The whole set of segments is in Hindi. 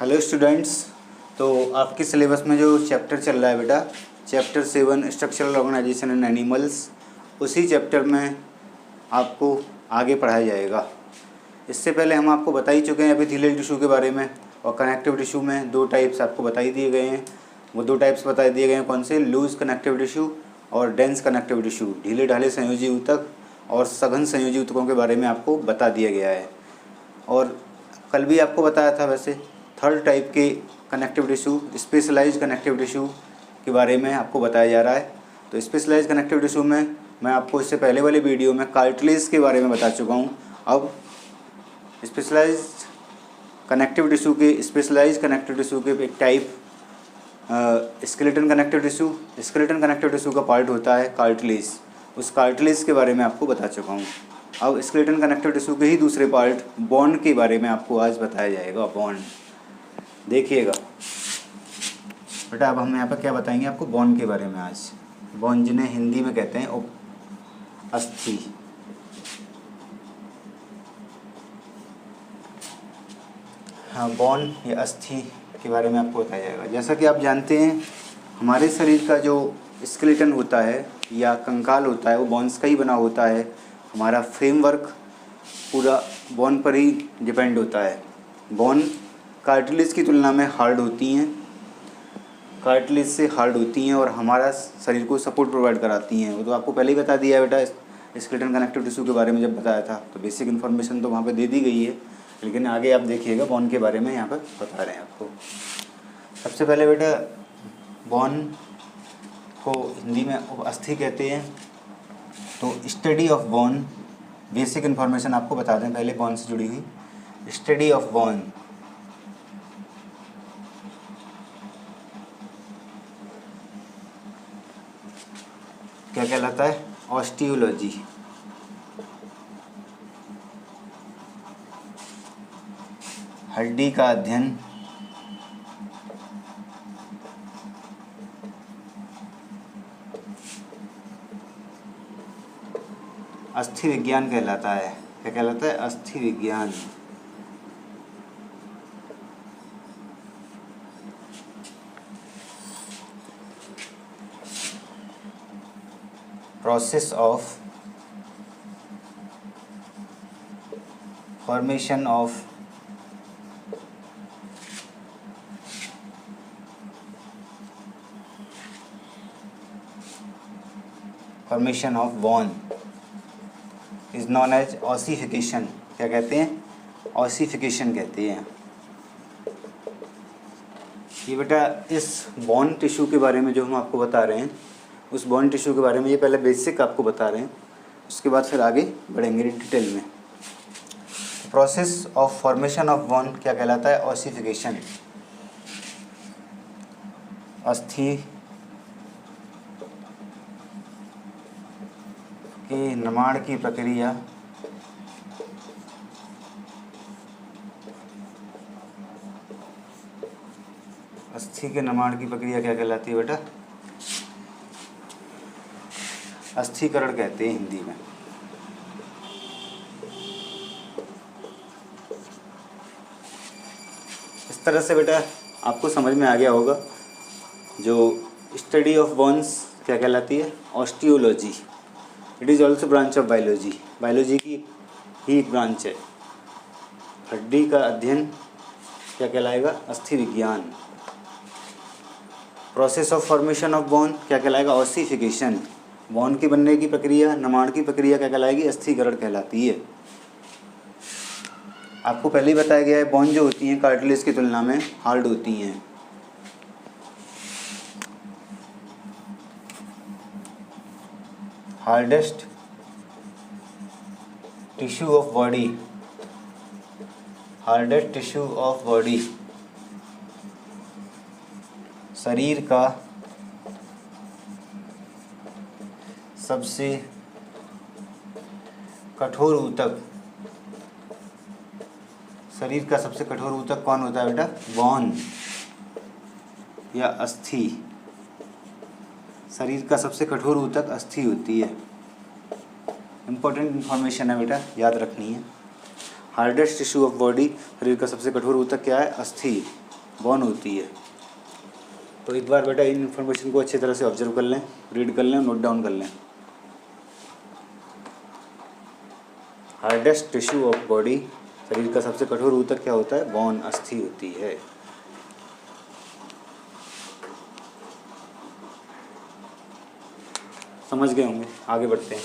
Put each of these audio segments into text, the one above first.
Hello students. तो आपके सिलेबस में जो चैप्टर चल रहा है बेटा, चैप्टर 7 स्ट्रक्चरल ऑर्गेनाइजेशन इन एनिमल्स, उसी चैप्टर में आपको आगे पढ़ाया जाएगा। इससे पहले हम आपको बता ही चुके हैं एपिथेलियल टिश्यू के बारे में, और कनेक्टिव टिश्यू में दो टाइप्स आपको बता ही दिए गए हैं। वो दो टाइप्स बता दिए गए हैं, कौन से? लूज कनेक्टिव टिश्यू और डेंस कनेक्टिव टिश्यू। ढीले ढाले संयोजी ऊतक और सघन संयोजी ऊतकों के बारे में आपको बता दिया गया है। और कल भी आपको बताया था वैसे थर्ड टाइप के connective tissue, specialised connective tissue के बारे में आपको बताया जा रहा है। तो स्पेशलाइज्ड कनेक्टिव टिश्यू में मैं आपको इससे पहले वाले वीडियो में कार्टिलेज के बारे में बता चुका हूँ। अब स्पेशलाइज्ड कनेक्टिव टिश्यू के एक type skeleton connective tissue. Skeleton connective tissue का पार्ट होता है कार्टिलेज। उस कार्टिलेज के बारे में आपको बता चुका हूँ। अब स्केलेटन कनेक्टिव टिश्यू के ही दूसरे पार्ट बोन के बारे में आपको आज बताया जाएगा। बोन देखिएगा बेटा, अब हम यहाँ पर क्या बताएंगे आपको बोन के बारे में आज। बोन जिन्हें हिंदी में कहते हैं अस्थि। हाँ, बोन या अस्थि के बारे में आपको बताया जाएगा। जैसा कि आप जानते हैं हमारे शरीर का जो स्केलेटन होता है या कंकाल होता है वो बोन्स का ही बना होता है। हमारा फ्रेमवर्क पूरा बोन पर ही डिपेंड होता है। बोन कार्टिलेज की तुलना में हार्ड होती हैं, कार्टिलेज से हार्ड होती हैं और हमारा शरीर को सपोर्ट प्रोवाइड कराती हैं। वो तो आपको पहले ही बता दिया है बेटा, स्केलेटन कनेक्टिव टिश्यू के बारे में जब बताया था तो बेसिक इन्फॉर्मेशन तो वहाँ पे दे दी गई है, लेकिन आगे आप देखिएगा बोन के बारे में यहाँ पर बता रहे हैं आपको। सबसे पहले बेटा बोन को हिंदी में अस्थि कहते हैं। तो study of bone, basic information आपको बता दें पहले बोन से जुड़ी हुई। स्टडी ऑफ बोन क्या कहलाता है? ऑस्टियोलॉजी। हड्डी का अध्ययन अस्थि विज्ञान कहलाता है। क्या कहलाता है? अस्थि विज्ञान। Process of formation of bone is known as ossification. क्या कहते हैं? ऑसिफिकेशन कहते हैं। ये बेटा इस बोन टिश्यू के बारे में जो हम आपको बता रहे हैं, उस बोन टिश्यू के बारे में ये पहले बेसिक आपको बता रहे हैं, उसके बाद फिर आगे बढ़ेंगे डिटेल में। Process of formation of bone क्या कहलाता है? ऑसिफिकेशन। अस्थि के निर्माण की प्रक्रिया क्या कहलाती है बेटा? अस्थीकरण कहते हैं हिंदी में। इस तरह से बेटा आपको समझ में आ गया होगा जो स्टडी ऑफ बोन्स क्या कहलाती है? Osteology. It is also branch of biology. Biology की ही एक ब्रांच है। हड्डी का अध्ययन क्या कहलाएगा? अस्थि विज्ञान। Process of formation of bone क्या कहलाएगा? ऑसिफिकेशन। बोन के बनने की प्रक्रिया, निर्माण की प्रक्रिया क्या कहलाएगी? अस्थीकरण कहलाती है। आपको पहले ही बताया गया है बोन जो होती हैं कार्टिलेज की तुलना में हार्ड होती हैं। Hardest tissue of body, hardest tissue of body, शरीर का सबसे कठोर ऊतक। शरीर का सबसे कठोर ऊतक कौन होता है बेटा? बोन या अस्थि। शरीर का सबसे कठोर ऊतक अस्थि होती है। इंपॉर्टेंट इन्फॉर्मेशन है बेटा, याद रखनी है। हार्डेस्ट टिश्यू ऑफ बॉडी, शरीर का सबसे कठोर ऊतक क्या है? अस्थि। बोन होती है। तो एक बार बेटा इन इन्फॉर्मेशन को अच्छी तरह से ऑब्जर्व कर लें, रीड कर लें, नोट डाउन कर लें। हार्डेस्ट टिश्यू ऑफ बॉडी, शरीर का सबसे कठोर ऊतक क्या होता है? बोन, अस्थि होती है। समझ गए होंगे, आगे बढ़ते हैं।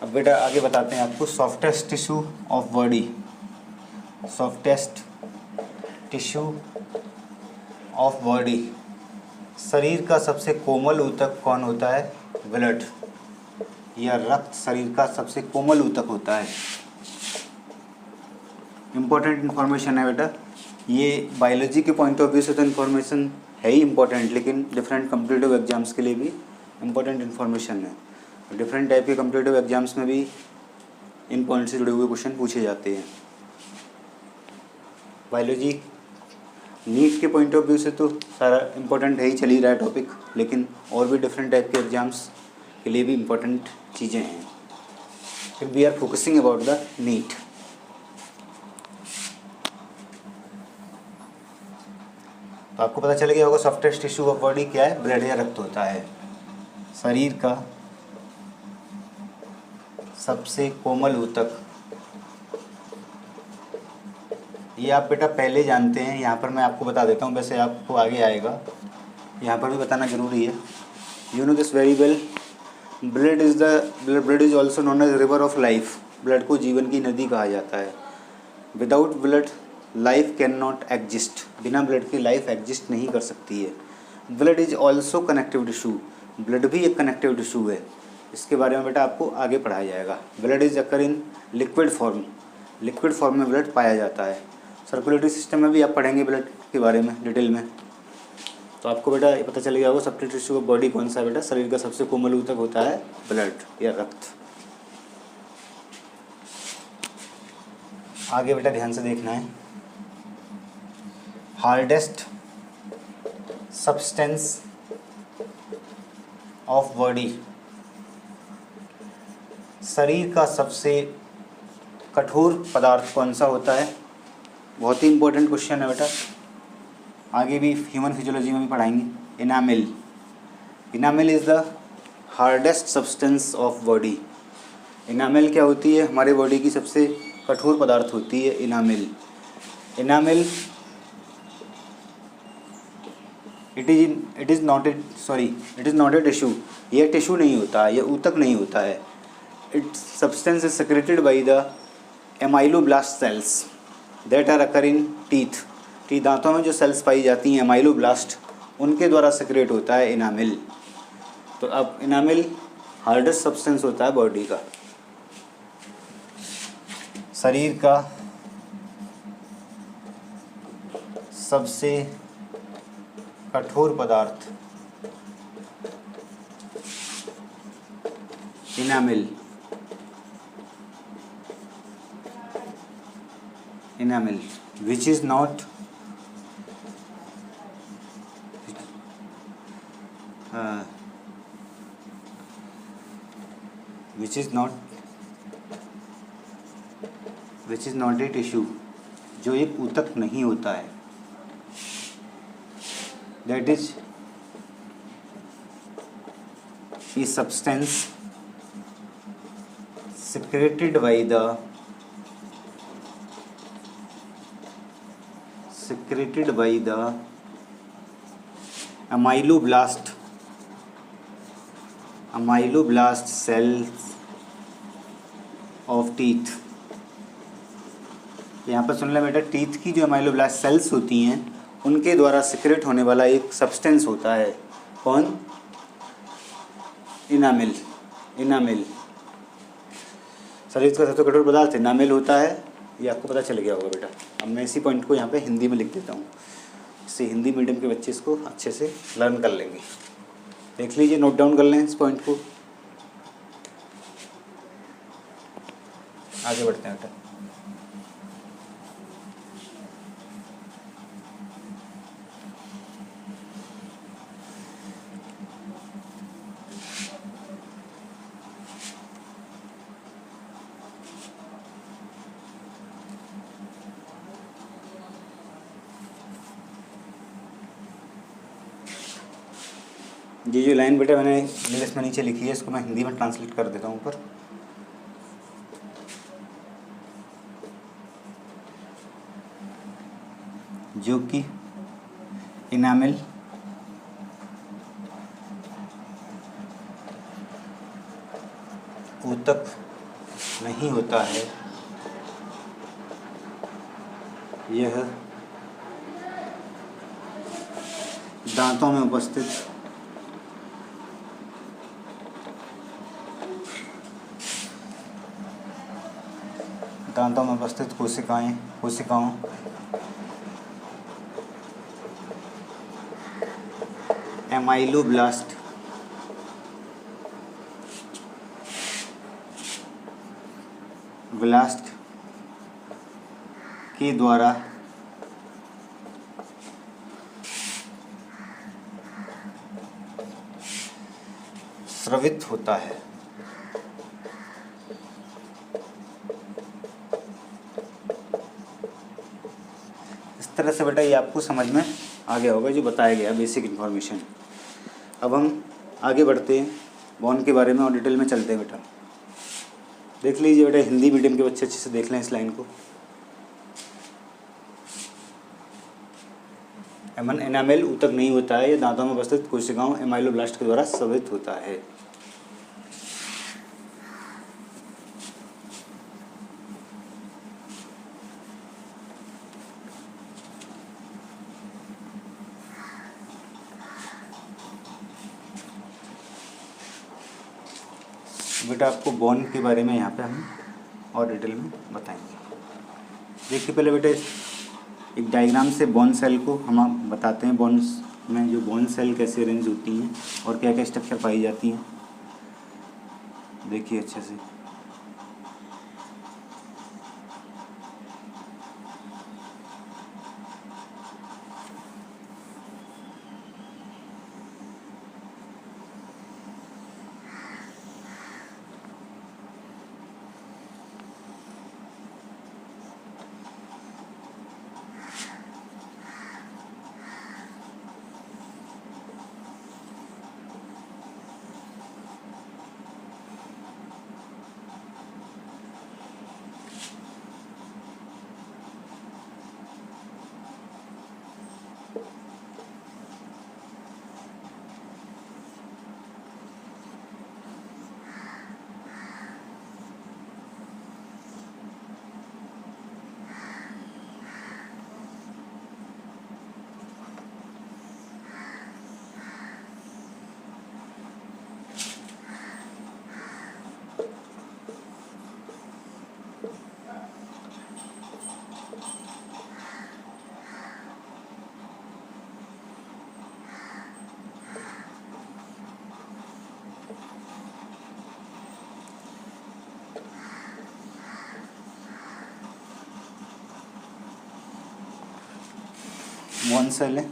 अब बेटा आगे बताते हैं आपको softest tissue of body. Softest tissue of body, शरीर का सबसे कोमल ऊतक कौन होता है? ब्लड या रक्त शरीर का सबसे कोमल ऊतक होता है। इम्पोर्टेंट इन्फॉर्मेशन है बेटा, ये बायोलॉजी के पॉइंट ऑफ व्यू से तो इन्फॉर्मेशन है ही इम्पोर्टेंट, लेकिन डिफरेंट कम्पिटिटिव एग्जाम्स के लिए भी इम्पोर्टेंट इन्फॉर्मेशन है। डिफरेंट टाइप के कम्पिटिटिव एग्जाम्स में भी इन पॉइंट से जुड़े हुए क्वेश्चन पूछे जाते हैं। बायोलॉजी नीट के पॉइंट ऑफ व्यू से तो सारा इम्पोर्टेंट है ही, चल ही रहा है टॉपिक, लेकिन और भी डिफरेंट टाइप के एग्जाम्स के लिए भी इम्पोर्टेंट चीज़ें हैं। फिर we are focusing about the NEET. तो आपको पता चल गया होगा सॉफ्टेस्ट टिश्यू ऑफ बॉडी क्या है? ब्लड या रक्त होता है। शरीर का सबसे कोमल ऊतक, ये आप बेटा पहले जानते हैं, यहाँ पर मैं आपको बता देता हूँ, वैसे आपको आगे आएगा, यहाँ पर भी बताना जरूरी है। You know this very well, blood is also known as river of life. Blood को जीवन की नदी कहा जाता है। Without blood life can not exist, बिना ब्लड की लाइफ एग्जिस्ट नहीं कर सकती है। Blood is also connective tissue, blood भी एक कनेक्टिव टिश्यू है। इसके बारे में बेटा आपको आगे पढ़ाया जाएगा। Blood is occur in liquid form, liquid form में ब्लड पाया जाता है। सर्कुलेटरी सिस्टम में भी आप पढ़ेंगे ब्लड के बारे में डिटेल में, तो आपको बेटा ये पता चल गया होगा सबसे टिश्यू ऑफ बॉडी कौन सा है बेटा? शरीर का सबसे कोमल ऊतक होता है ब्लड या रक्त। आगे बेटा ध्यान से देखना है। हार्डेस्ट सब्सटेंस ऑफ बॉडी, शरीर का सबसे कठोर पदार्थ कौन सा होता है? बहुत ही इंपॉर्टेंट क्वेश्चन है बेटा, आगे भी ह्यूमन फिजियोलॉजी में भी पढ़ाएंगे। Enamel, enamel is the hardest substance of body. Enamel क्या होती है? हमारे बॉडी की सबसे कठोर पदार्थ होती है enamel. Enamel it is not a tissue, यह टिश्यू नहीं होता है, यह ऊतक नहीं होता है। It substance is secreted by the ameloblast cells that are occur in teeth. दांतों में जो सेल्स पाई जाती हैं एमाइलोब्लास्ट, उनके द्वारा सेक्रेट होता है इनामिल। तो अब इनामिल हार्डेस्ट सब्सटेंस होता है बॉडी का। शरीर का सबसे कठोर पदार्थ enamel, enamel which is not a tissue, जो एक ऊतक नहीं होता है। That is a substance secreted by the amyloblast cells of teeth। यहाँ पर सुन लें बेटा, टीथ की जो एमाइलोब्लास्ट सेल्स होती हैं उनके द्वारा सिक्रेट होने वाला एक सब्सटेंस होता है। कौन? इनामिल। इनामिल शरीर का सबसे कठोर पदार्थ इनामिल होता है, ये आपको पता चल गया होगा बेटा। अब मैं इसी पॉइंट को यहाँ पे हिंदी में लिख देता हूँ, इससे हिंदी मीडियम के बच्चे इसको अच्छे से लर्न कर लेंगे। देख लीजिए, नोट डाउन कर लें इस पॉइंट को। आगे बढ़ते हैं बेटा। ये जो लाइन बेटा मैंने इंग्लिश में नीचे लिखी है, इसको मैं हिंदी में ट्रांसलेट कर देता हूँ ऊपर। जो कि इनामिल ऊतक नहीं होता है, यह दांतों में उपस्थित कोशिकाओं एमाइलोब्लास्ट के द्वारा स्रावित होता है। इस तरह से बेटा ये आपको समझ में आ गया होगा जो बताया गया बेसिक इन्फॉर्मेशन। अब हम आगे बढ़ते हैं, बॉन के बारे में और डिटेल में चलते हैं बेटा। देख लीजिए बेटा, हिंदी मीडियम के बच्चे अच्छे से देख लें इस लाइन को। एनामेल ऊतक नहीं होता है, यह दांतों में उपस्थित कोशिकाओं एमाइलोब्लास्ट के द्वारा स्रावित होता है। बेटा आपको बॉन के बारे में यहाँ पे हम और डिटेल में बताएंगे। देखिए पहले बेटे एक डायग्राम से बॉन सेल को हम बताते हैं। बॉन्स में जो बॉन सेल कैसे अरेंज होती हैं और क्या क्या स्ट्रक्चर पाई जाती हैं, देखिए अच्छे से। बॉन सेल है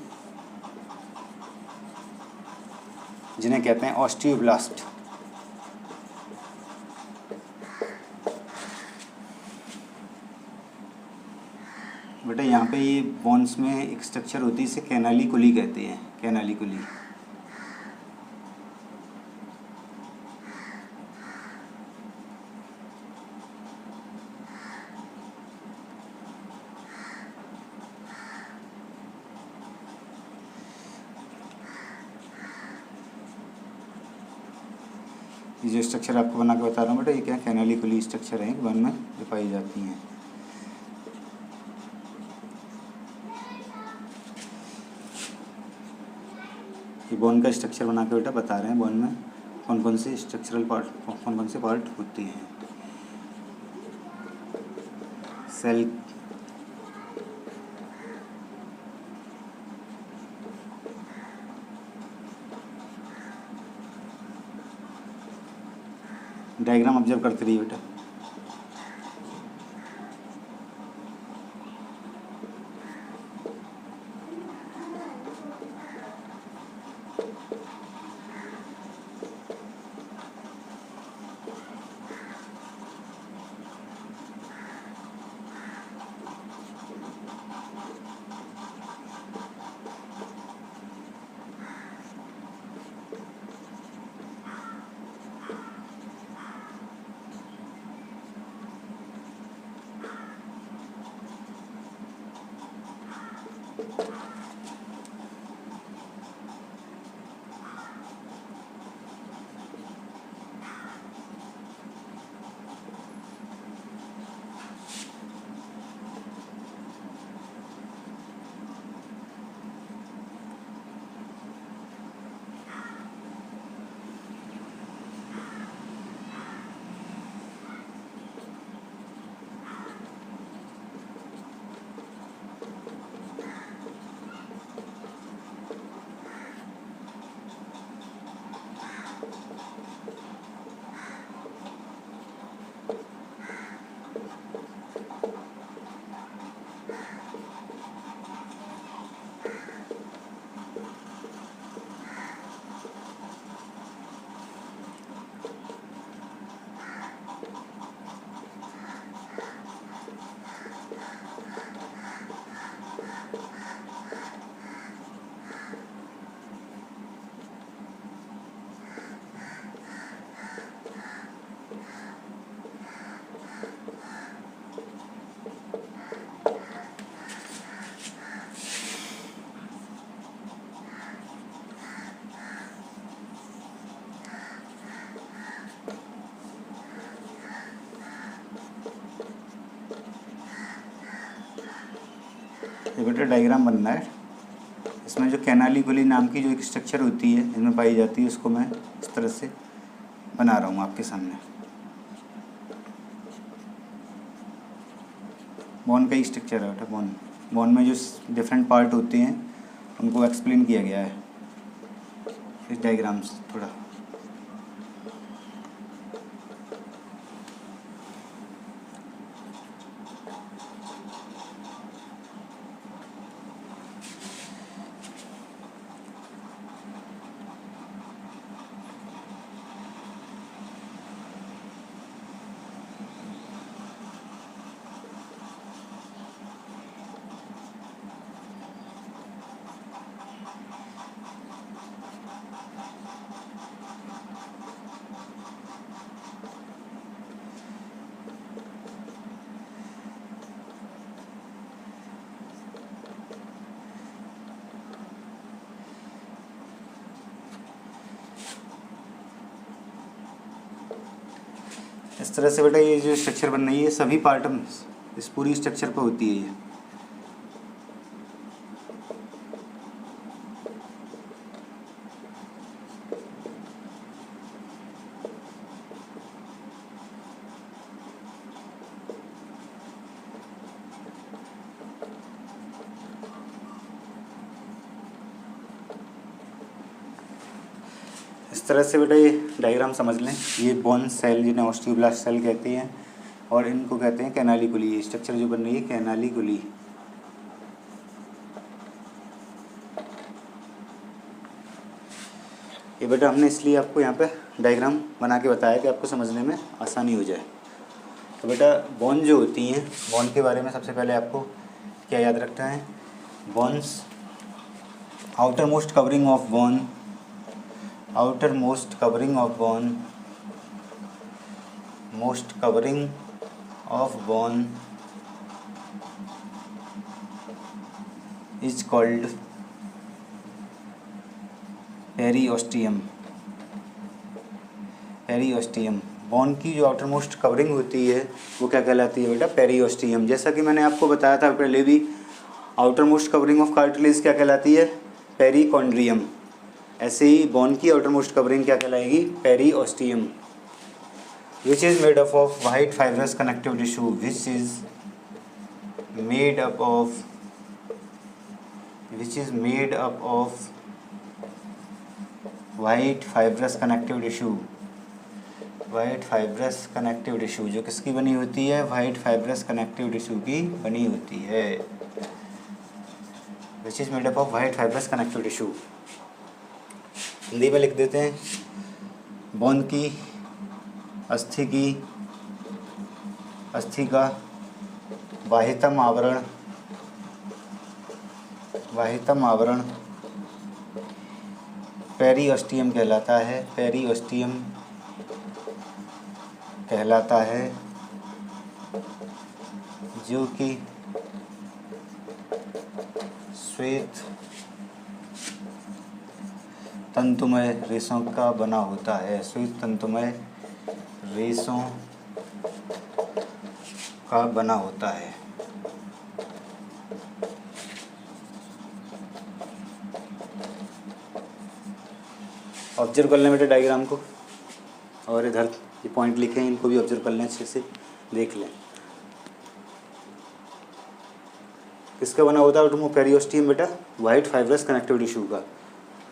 जिन्हें कहते हैं ऑस्टियोब्लास्ट। बेटा यहाँ पे ये बॉन्स में एक स्ट्रक्चर होती है, इसे कैनालिकुली कहते हैं, कैनालिकुली। ये जो स्ट्रक्चर आपको बना के बता रहा हूँ बेटा, ये क्या कैनालिकुली स्ट्रक्चर है, वन में जो पाई जाती हैं। ये बोन का स्ट्रक्चर बना के बेटा बता रहे हैं बोन में कौन कौन से स्ट्रक्चरल पार्ट, कौन कौन से पार्ट होते हैं। सेल डायग्राम ऑब्जर्व करते रहिए बेटा। ये बेटा डायग्राम बनना है। इसमें जो कैनालिकुली नाम की जो एक स्ट्रक्चर होती है इसमें पाई जाती है, उसको मैं इस तरह से बना रहा हूँ आपके सामने। बोन का ही स्ट्रक्चर है बेटा। बोन में जो डिफरेंट पार्ट होते हैं उनको एक्सप्लेन किया गया है इस डायग्राम से थोड़ा। इस तरह से बेटा ये जो स्ट्रक्चर बन रही है सभी पार्ट इस पूरी स्ट्रक्चर पर होती है ये। इस तरह से बेटा ये डायग्राम समझ लें। ये बोन सेल जिन्हें ऑस्टियोब्लास्ट सेल कहते हैं और इनको कहते हैं कैनालिकुली। ये स्ट्रक्चर जो बन रही है कैनालिकुली। ये बेटा हमने इसलिए आपको यहाँ पे डायग्राम बना के बताया कि आपको समझने में आसानी हो जाए। तो बेटा बोन जो होती हैं, बोन के बारे में सबसे पहले आपको क्या याद रखना है। Bones outer most covering of bone, outermost covering of bone, most covering of bone is called periosteum। Periosteum bone की जो आउटर मोस्ट कवरिंग होती है वो क्या कहलाती है बेटा, पेरीओस्टियम। जैसा कि मैंने आपको बताया था पहले भी, outer most covering of cartilage क्या कहलाती है, पेरिकॉन्ड्रियम। ऐसे ही बोन की आउटर मोस्ट कवरिंग क्या कहलाएगी, periosteum. Which is made up of white fibrous connective tissue, which is made up of white fibrous connective tissue. White fibrous connective tissue जो किसकी बनी होती है, वाइट फाइब्रस कनेक्टिव टिश्यू की बनी होती है, विच is made up of white fibrous connective tissue. Hindi में लिख देते हैं, बोन की, अस्थि का बाह्यतम आवरण पेरिओस्टियम कहलाता है, जो कि श्वेत तंतुमय रेशों का बना होता है, श्वेत तंतुमय रेशों का बना होता है। ऑब्जर्व कर लें बेटे डायग्राम को, और इधर ये पॉइंट लिखे हैं इनको भी ऑब्जर्व कर लें, अच्छे से देख लें। किसका बना होता है पेरिओस्टियम बेटा, वाइट फाइब्रस कनेक्टिव टिश्यू का।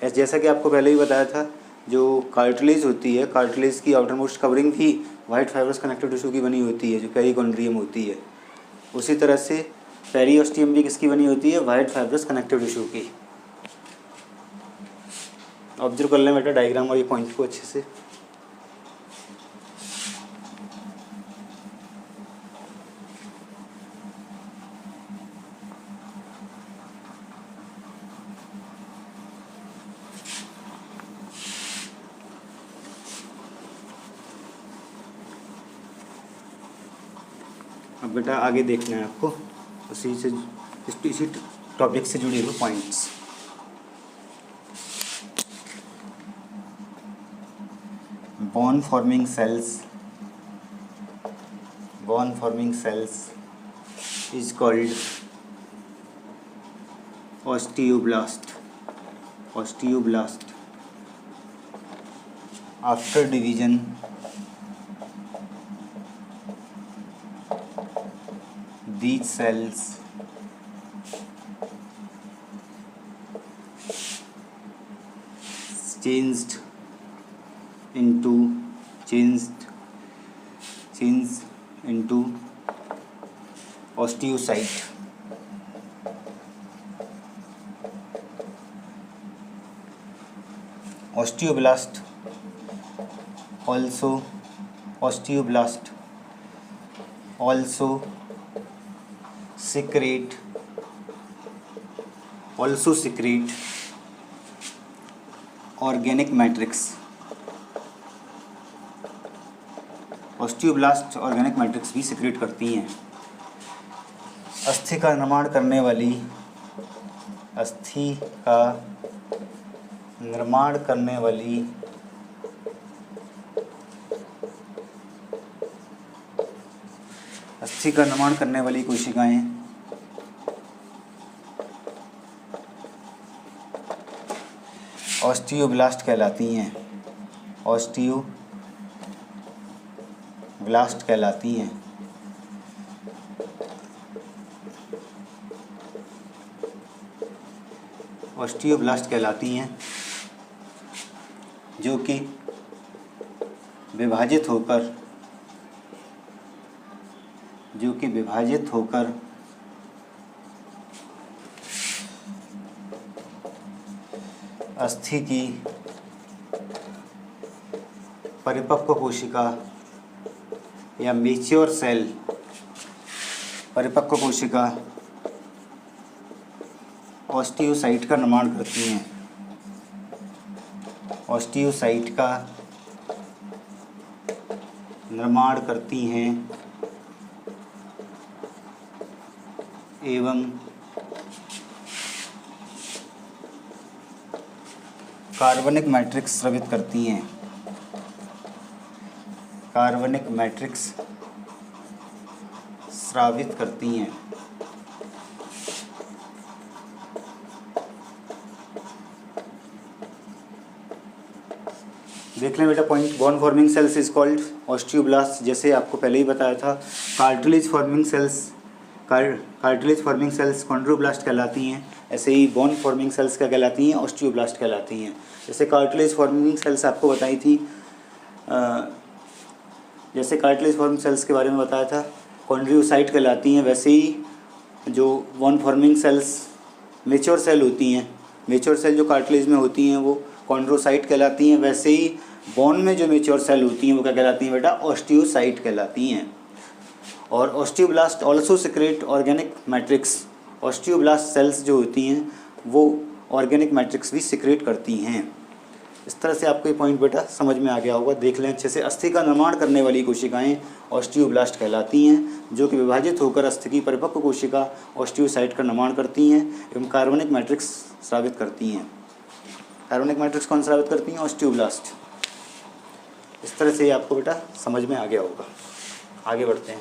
जैसा कि आपको पहले ही बताया था, जो कार्टिलेज होती है, कार्टिलेज की आउटर मोस्ट कवरिंग भी वाइट फाइब्रस कनेक्टिव टिश्यू की बनी होती है, जो पेरिकॉन्ड्रियम होती है। उसी तरह से पेरिओस्टियम भी किसकी बनी होती है, वाइट फाइब्रस कनेक्टिव टिश्यू की। ऑब्जर्व कर लें बेटा डायग्राम और ये पॉइंट को अच्छे से। अब बेटा आगे देखना है आपको, इसी टॉपिक से जुड़े हुए points. bone forming cells is called osteoblast. After division, these cells changed into osteocyte. Osteoblast also secrete organic matrix. Osteoblast organic matrix भी सिक्रेट करती हैं। अस्थि का निर्माण करने वाली कोशिकाएं ऑस्टियोब्लास्ट कहलाती हैं। ऑस्टियोब्लास्ट कहलाती हैं, जो कि विभाजित होकर अस्थि की परिपक्व कोशिका या मैच्योर सेल, परिपक्व कोशिका ऑस्टियोसाइट का निर्माण करती हैं। ऑस्टियोसाइट का निर्माण करती हैं एवं कार्बनिक मैट्रिक्स स्रावित करती हैं। देख लें बेटा point, bone forming sales is called osteoblast. जैसे आपको पहले ही बताया था, कार्टिलेज फॉर्मिंग सेल्स कॉन्ड्रोब्लास्ट कहलाती हैं, ऐसे ही बोन फॉर्मिंग सेल्स क्या कहलाती हैं, ऑस्टियोब्लास्ट कहलाती हैं। जैसे कार्टिलेज फॉर्मिंग सेल्स आपको बताई थी जैसे कार्टिलेज फॉर्म सेल्स के बारे में बताया था, कॉन्ड्रियोसाइट कहलाती हैं, वैसे ही जो बॉन फॉर्मिंग सेल्स मेच्योर सेल होती हैं, मेच्योर सेल जो कार्टिलेज में होती हैं वो कॉन्ड्रोसाइट कहलाती हैं। वैसे ही बोन में जो मेच्योर सेल होती हैं वो क्या कहलाती हैं बेटा, ऑस्टियोसाइट कहलाती हैं। और osteoblast also secrete organic matrix, osteoblast cells जो होती हैं वो ऑर्गेनिक मैट्रिक्स भी सिक्रेट करती हैं। इस तरह से आपको ये पॉइंट बेटा समझ में आ गया होगा, देख लें अच्छे से। अस्थि का निर्माण करने वाली कोशिकाएं ऑस्टियोब्लास्ट कहलाती हैं, जो कि विभाजित होकर अस्थि की परिपक्व कोशिका ऑस्टियोसाइट का निर्माण करती हैं एवं कार्बनिक मैट्रिक्स स्रावित करती हैं। कार्बनिक मैट्रिक्स कौन स्रावित करती हैं, ऑस्टियोब्लास्ट। इस तरह से आपको बेटा समझ में आ गया होगा। आगे बढ़ते हैं।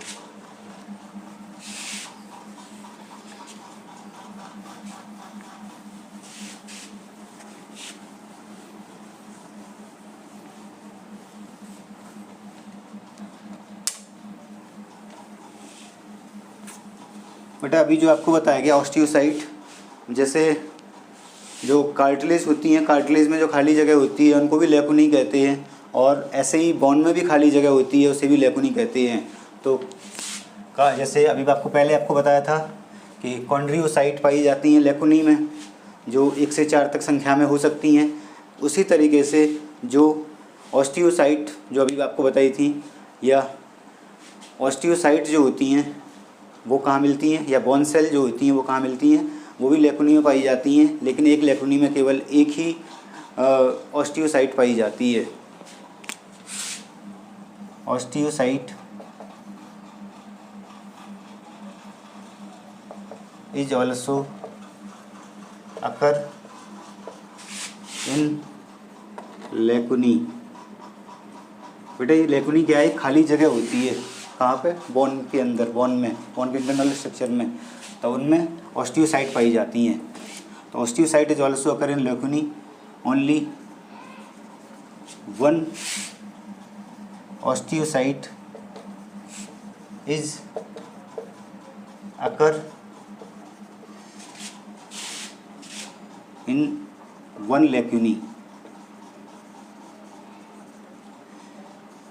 बेटा अभी जो आपको बताया गया ऑस्टियोसाइट, जैसे जो कार्टिलेज होती हैं, कार्टिलेज में जो खाली जगह होती है उनको भी लेकुनी कहते हैं, और ऐसे ही बोन में भी खाली जगह होती है उसे भी लेकुनी कहते हैं। तो जैसे अभी आपको बताया था कि कॉन्ड्रियोसाइट पाई जाती हैं लेकुनी में, जो 1 से 4 तक संख्या में हो सकती हैं। उसी तरीके से जो ऑस्टियोसाइट जो अभी आपको बताई थी, या ऑस्टियोसाइट जो होती हैं वो कहाँ मिलती हैं, या बोन सेल जो होती हैं वो कहाँ मिलती हैं, वो भी लेकुनी में पाई जाती हैं। लेकिन एक लेकुनी में केवल एक ही ऑस्टियोसाइट पाई जाती है। Osteocyte is also occur in लेकुनी। बेटा ये लेकुनी क्या है, खाली जगह होती है कहाँ पे, बोन के अंदर, बोन के इंटरनल स्ट्रक्चर में, तो उनमें ऑस्टियोसाइट पाई जाती हैं। तो osteocyte is also occur in lacunae, only one osteocyte is occur in one lacunae.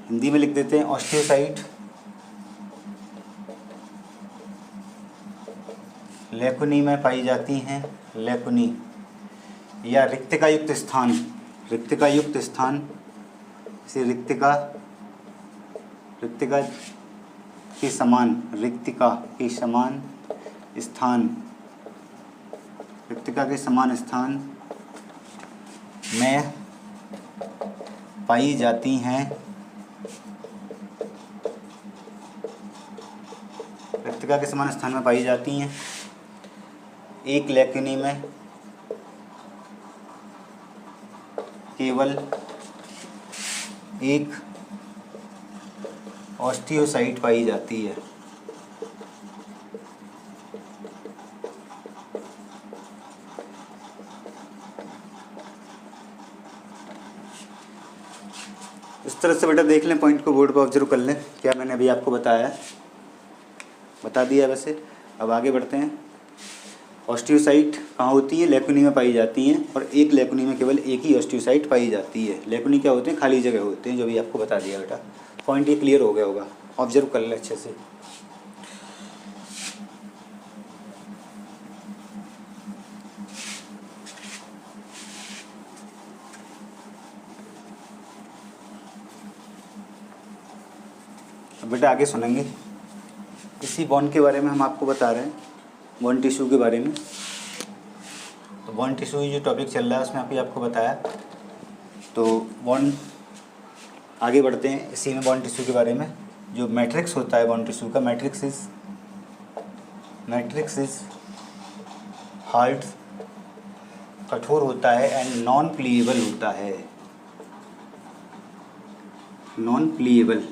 Hindi में लिख देते हैं, ऑस्टियोसाइट लेकुनी में पाई जाती हैं, लेकुनी या रिक्तिका युक्त स्थान, रिक्तिका युक्त स्थान से रिक्तिका के समान, रिक्तिका के समान स्थान, रिक्तिका के समान स्थान में पाई जाती हैं, रिक्तिका के समान स्थान में पाई जाती हैं। एक लेकुनी में केवल एक ऑस्टियोसाइट पाई जाती है। इस तरह से बेटा देख लें, पॉइंट को बोर्ड पर ऑब्जर्व कर लें, क्या मैंने अभी आपको बताया, बता दिया वैसे। अब आगे बढ़ते हैं। ऑस्टियोसाइट कहाँ होती है, लेकुनी में पाई जाती हैं, और एक लेकुनी में केवल एक ही ऑस्टियोसाइट पाई जाती है। लेकुनी क्या होते हैं, खाली जगह होते हैं, जो भी आपको बता दिया बेटा। पॉइंट ये क्लियर हो गया होगा, ऑब्जर्व कर ले अच्छे से। बेटा आगे सुनेंगे, इसी बॉन के बारे में हम आपको बता रहे हैं, बॉन टिश्यू के बारे में। तो बॉन टिश्यू जो टॉपिक चल रहा है उसमें अभी आपको बताया। तो बॉन आगे बढ़ते हैं इसी में, बॉन टिश्यू के बारे में। जो मैट्रिक्स होता है बॉन टिश्यू का, मैट्रिक्स इज हार्ड, कठोर होता है, एंड नॉन प्लीएबल होता है, नॉन प्लीएबल।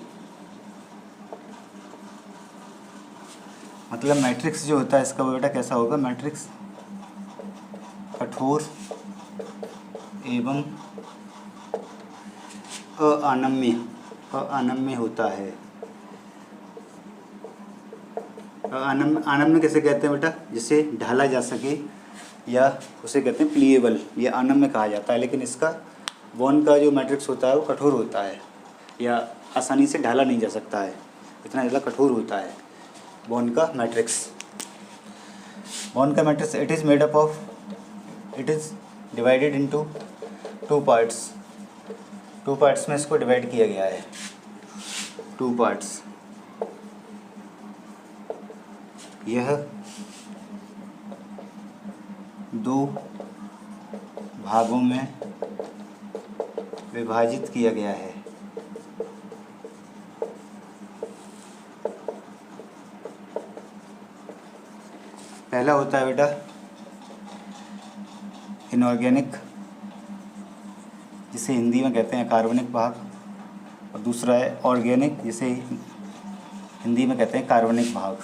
मतलब मैट्रिक्स जो होता है इसका वो बेटा कैसा होगा, मैट्रिक्स कठोर एवं अनम्य होता है। अनम्य कैसे कहते हैं बेटा, जिसे ढाला जा सके, या उसे कहते हैं प्लीएबल, ये अनम्य कहा जाता है। लेकिन इसका बॉन का जो मैट्रिक्स होता है वो कठोर होता है, या आसानी से ढाला नहीं जा सकता है, इतना ज़्यादा कठोर होता है बोन का मैट्रिक्स। बोन का matrix it is divided into two parts. Two parts में इसको डिवाइड किया गया है, टू पार्ट्स। यह दो भागों में विभाजित किया गया है। पहला होता है बेटा इनऑर्गेनिक, जिसे हिंदी में कहते हैं कार्बनिक भाग, और दूसरा है ऑर्गेनिक, जिसे हिंदी में कहते हैं कार्बनिक भाग।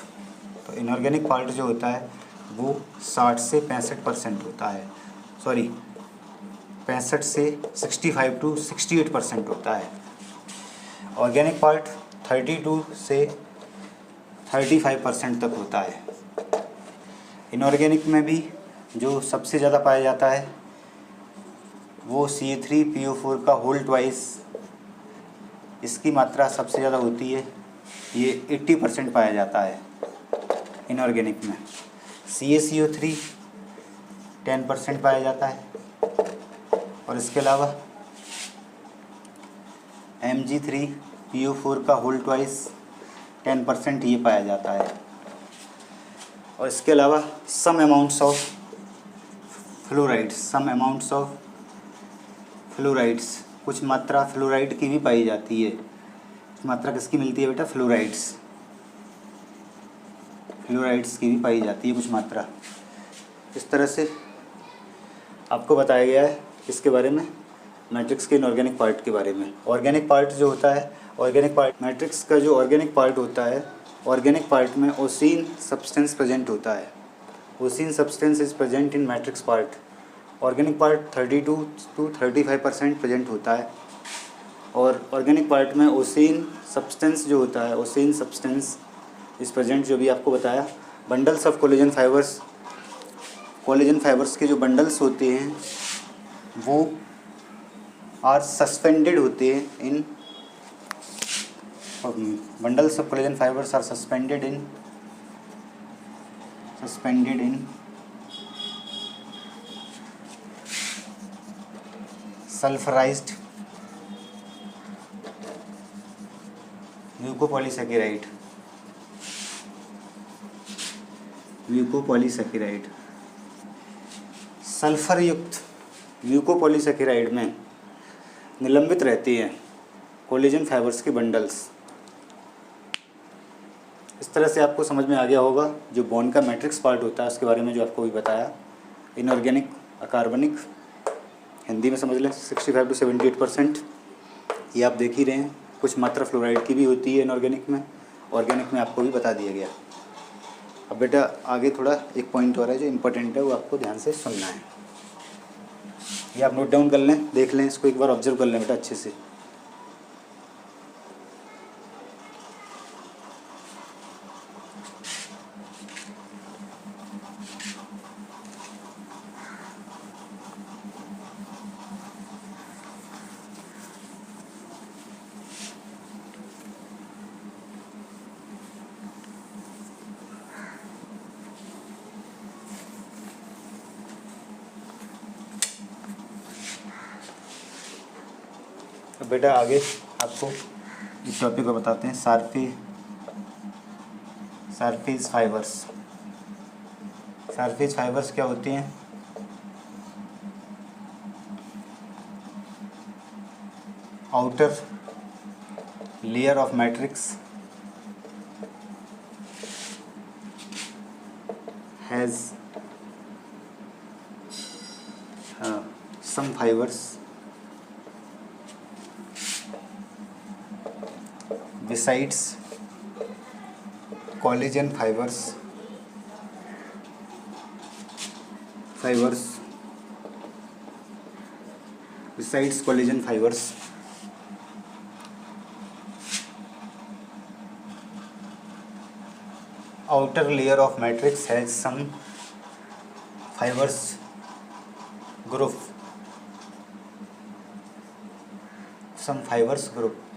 तो इनऑर्गेनिक पार्ट जो होता है वो 60 से 65% होता है, सॉरी 65 से 65 to 68% होता है। ऑर्गेनिक पार्ट 32 से 35% तक होता है। इनऑर्गेनिक में भी जो सबसे ज़्यादा पाया जाता है वो CH3PO4 का होल ट्वाइस, इसकी मात्रा सबसे ज़्यादा होती है, ये 80% पाया जाता है इनऑर्गेनिक में। CaCO3 10% पाया जाता है, और इसके अलावा Mg3PO4 का होल ट्वाइस 10% ये पाया जाता है। और इसके अलावा सम अमाउंट्स ऑफ फ्लोराइड्स, कुछ मात्रा फ्लोराइड की भी पाई जाती है। कुछ मात्रा किसकी मिलती है बेटा? फ्लोराइड्स की भी पाई जाती है कुछ मात्रा। इस तरह से आपको बताया गया है इसके बारे में, मैट्रिक्स के इनऑर्गेनिक पार्ट के बारे में। ऑर्गेनिक पार्ट जो होता है, ऑर्गेनिक पार्ट मैट्रिक्स का जो ऑर्गेनिक पार्ट होता है, ऑर्गेनिक पार्ट में ओसीन सब्सटेंस प्रेजेंट होता है। Ossein substance is present in matrix part. Organic part 32 to 35% present होता है, और ऑर्गेनिक पार्ट में ओसीन सब्सटेंस जो होता है, ओसीन सब्सटेंस इस प्रेजेंट, जो भी आपको बताया। बंडल्स ऑफ कोलेजन फाइबर्स के जो बंडल्स होते हैं वो आर सस्पेंडेड होते हैं in bundles of collagen fibers are suspended in sulfurized mucopolysaccharide. Sulphur युक्त म्यूकोपॉलीसैकेराइड में निलंबित रहती हैं कोलेजन फाइबर्स के बंडल्स। इस तरह से आपको समझ में आ गया होगा जो बोन का मैट्रिक्स पार्ट होता है उसके बारे में, जो आपको भी बताया। इनऑर्गेनिक, अकार्बनिक, हिंदी में समझ लें 65 to 78%, ये आप देख ही रहे हैं। कुछ मात्रा फ्लोराइड की भी होती है इनऑर्गेनिक में, ऑर्गेनिक में आपको भी बता दिया गया। अब बेटा आगे थोड़ा एक पॉइंट और है जो इम्पोर्टेंट है, वो आपको ध्यान से सुनना है। ये आप नोट डाउन कर लें, देख लें, इसको एक बार ऑब्जर्व कर लें बेटा अच्छे से। तो बेटा आगे आपको इस टॉपिक को बताते हैं, सरफेस फाइबर्स। सरफेस फाइबर्स क्या होती हैं? Outer layer of matrix has some fibers besides collagen fibers besides collagen fibers outer layer of matrix has some fibers group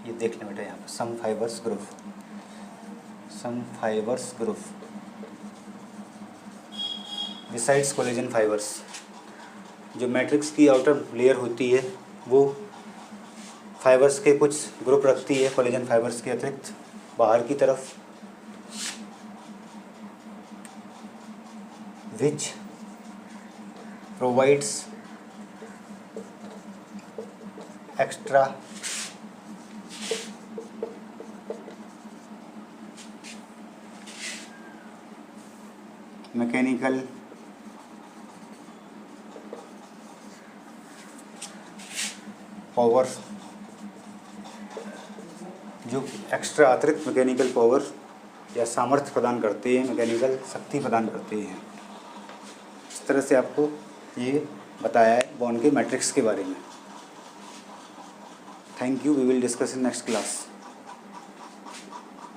ये देख लें बेटा यहाँ पर some fibers group besides collagen fibers. जो मैट्रिक्स की आउटर लेयर होती है वो फाइबर्स के कुछ ग्रुप रखती है कोलेजन फाइबर्स के अतिरिक्त बाहर की तरफ, which provides extra mechanical power, जो एक्स्ट्रा अतिरिक्त मैकेनिकल पावर या सामर्थ्य प्रदान करते हैं, मैकेनिकल शक्ति प्रदान करते हैं। इस तरह से आपको ये बताया है बॉन्ड के मैट्रिक्स के बारे में। Thank you, we will discuss in next class.